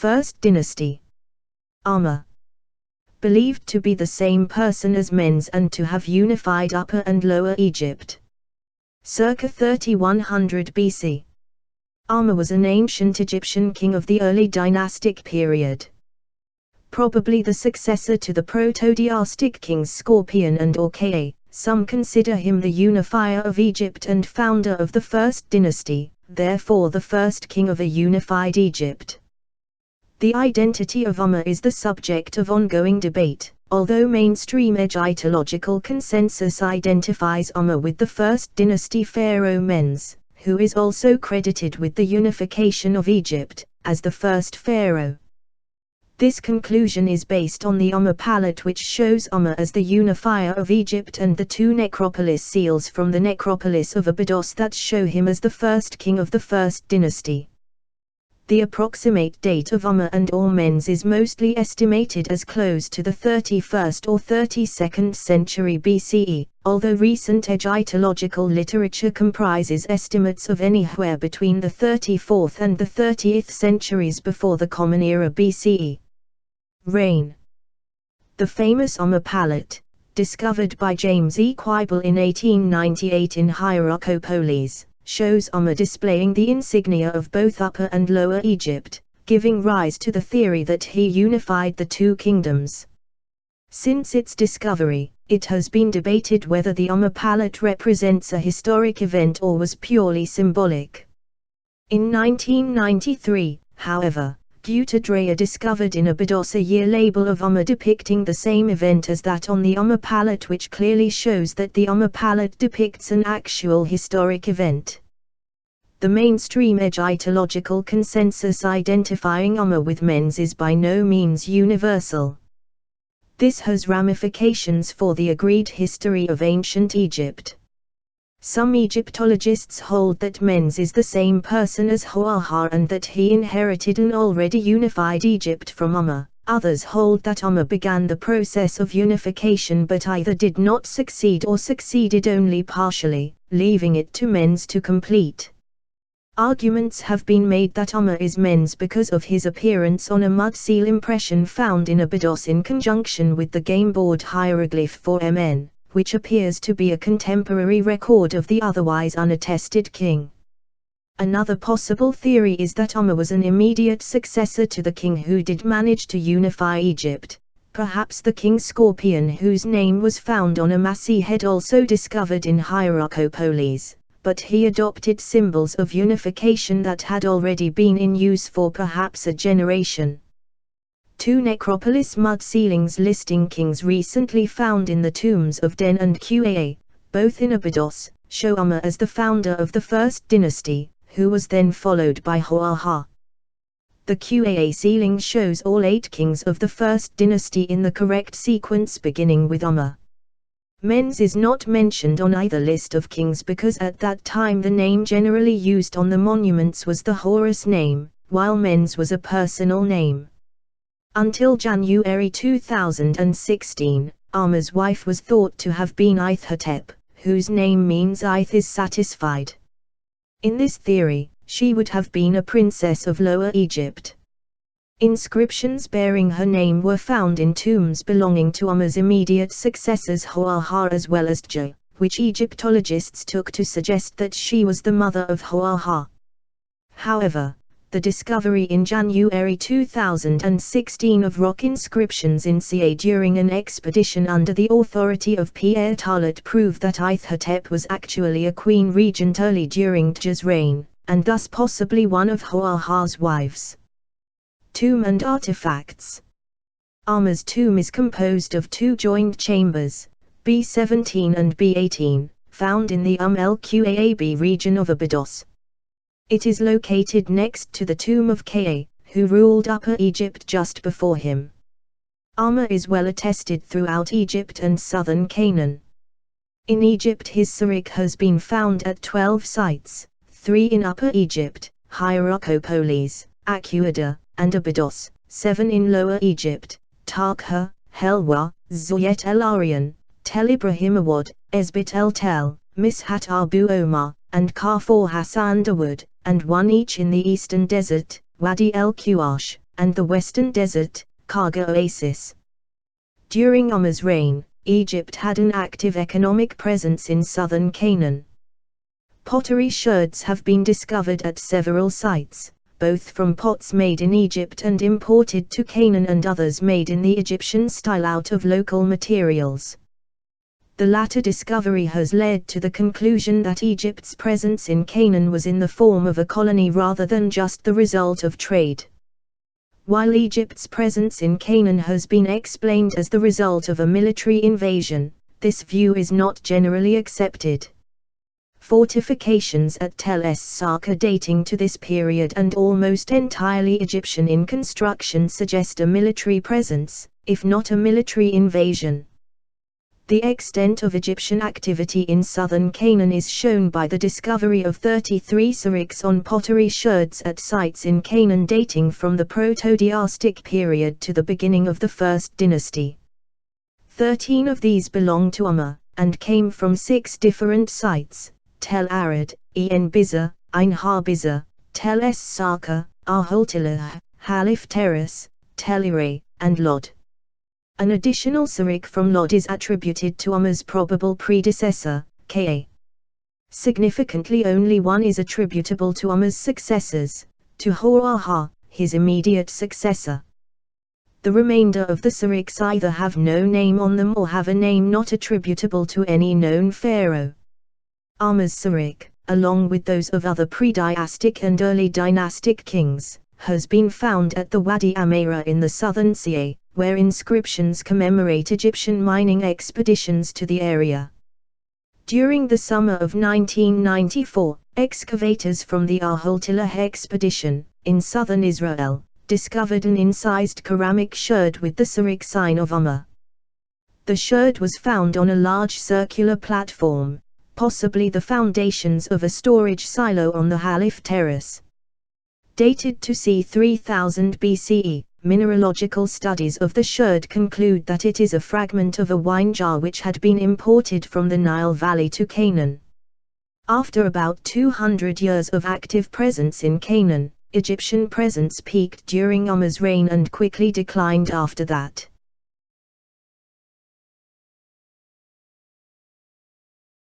First Dynasty. Narmer. Believed to be the same person as Men's and to have unified Upper and Lower Egypt. Circa 3100 BC. Narmer was an ancient Egyptian king of the early dynastic period. Probably the successor to the proto-dynastic kings Scorpion and Ka. Some consider him the unifier of Egypt and founder of the First Dynasty, therefore the first king of a unified Egypt. The identity of Narmer is the subject of ongoing debate, although mainstream Egyptological consensus identifies Narmer with the First Dynasty pharaoh Men's, who is also credited with the unification of Egypt, as the first pharaoh. This conclusion is based on the Narmer Palette, which shows Narmer as the unifier of Egypt, and the two necropolis seals from the necropolis of Abydos that show him as the first king of the First Dynasty. The approximate date of Narmer and/or Men's is mostly estimated as close to the 31st or 32nd century BCE, although recent Egyptological literature comprises estimates of anywhere between the 34th and the 30th centuries before the Common Era BCE. Reign. The famous Narmer Palette, discovered by James E. Quibble in 1898 in Hierakopolis, shows Narmer displaying the insignia of both Upper and Lower Egypt, giving rise to the theory that he unified the two kingdoms. Since its discovery, it has been debated whether the Narmer Palette represents a historic event or was purely symbolic. In 1993, however, Guta discovered in Abydos a year label of Narmer depicting the same event as that on the Narmer Palette, which clearly shows that the Narmer Palette depicts an actual historic event. The mainstream Egyptological consensus identifying Narmer with Men's is by no means universal. This has ramifications for the agreed history of ancient Egypt. Some Egyptologists hold that Men's is the same person as Hoarha and that he inherited an already unified Egypt from Narmer. Others hold that Narmer began the process of unification but either did not succeed or succeeded only partially, leaving it to Men's to complete. Arguments have been made that Narmer is Men's because of his appearance on a mud seal impression found in Abydos in conjunction with the game board hieroglyph for Mn, which appears to be a contemporary record of the otherwise unattested king. Another possible theory is that Narmer was an immediate successor to the king who did manage to unify Egypt, perhaps the king Scorpion, whose name was found on a massy head also discovered in Hierakopolis, but he adopted symbols of unification that had already been in use for perhaps a generation. Two necropolis mud ceilings listing kings recently found in the tombs of Den and Qa, both in Abydos, show Narmer as the founder of the First Dynasty, who was then followed by Hoarha. The Qa ceiling shows all 8 kings of the First Dynasty in the correct sequence beginning with Narmer. Men's is not mentioned on either list of kings because at that time the name generally used on the monuments was the Horus name, while Men's was a personal name. Until January 2016, Narmer's wife was thought to have been Ithetep, whose name means Ith is satisfied. In this theory, she would have been a princess of Lower Egypt. Inscriptions bearing her name were found in tombs belonging to Narmer's immediate successors Hoarha as well as Dja, which Egyptologists took to suggest that she was the mother of Hoarha. However, the discovery in January 2016 of rock inscriptions in Ca during an expedition under the authority of Pierre Tarlet proved that Ithetep was actually a queen regent early during Dja's reign, and thus possibly one of Hoarha's wives. Tomb and artifacts. Narmer's tomb is composed of 2 joined chambers, B17 and B18, found in the el-Qaab region of Abydos. It is located next to the tomb of Ka, who ruled Upper Egypt just before him. Narmer is well attested throughout Egypt and southern Canaan. In Egypt his Sirik has been found at 12 sites, 3 in Upper Egypt, Hierakopolis, Akuada, and Abydos, 7 in Lower Egypt, Tarkha, Helwa, Zoyet El Aryan, Tel Ibrahimawad, Esbit El Tel, Mishat Abu Omar, and Kafur Hassan Dawood, and 1 each in the eastern desert, Wadi El Quwash, and the Western Desert, Karga Oasis. During Umar's reign, Egypt had an active economic presence in southern Canaan. Pottery sherds have been discovered at several sites, both from pots made in Egypt and imported to Canaan and others made in the Egyptian style out of local materials. The latter discovery has led to the conclusion that Egypt's presence in Canaan was in the form of a colony rather than just the result of trade. While Egypt's presence in Canaan has been explained as the result of a military invasion, this view is not generally accepted. Fortifications at Tel Es-Sarkar dating to this period and almost entirely Egyptian in construction suggest a military presence, if not a military invasion. The extent of Egyptian activity in southern Canaan is shown by the discovery of 33 syrinx on pottery sherds at sites in Canaan dating from the Proto-Diastic period to the beginning of the First Dynasty. 13 of these belong to Umar, and came from 6 different sites: Tel Arad, En Biza, Ein Habiza, Tel Es-Sarkar, Archeology, Halif Terrace, Tel Ire, and Lod. An additional syrinx from Lod is attributed to Umar's probable predecessor, Ka. Significantly, only one is attributable to Umar's successors, to Hor-Aha, his immediate successor. The remainder of the syrinx either have no name on them or have a name not attributable to any known pharaoh. Umar's syrinx, along with those of other pre-diastic and early dynastic kings, has been found at the Wadi Amira in the southern Sea, where inscriptions commemorate Egyptian mining expeditions to the area. During the summer of 1994, excavators from the Archeology expedition, in southern Israel, discovered an incised ceramic sherd with the syrinx sign of Umar. The sherd was found on a large circular platform, possibly the foundations of a storage silo on the Halif Terrace. Dated to c. 3000 BCE, mineralogical studies of the sherd conclude that it is a fragment of a wine jar which had been imported from the Nile Valley to Canaan. After about 200 years of active presence in Canaan, Egyptian presence peaked during Umar's reign and quickly declined after that.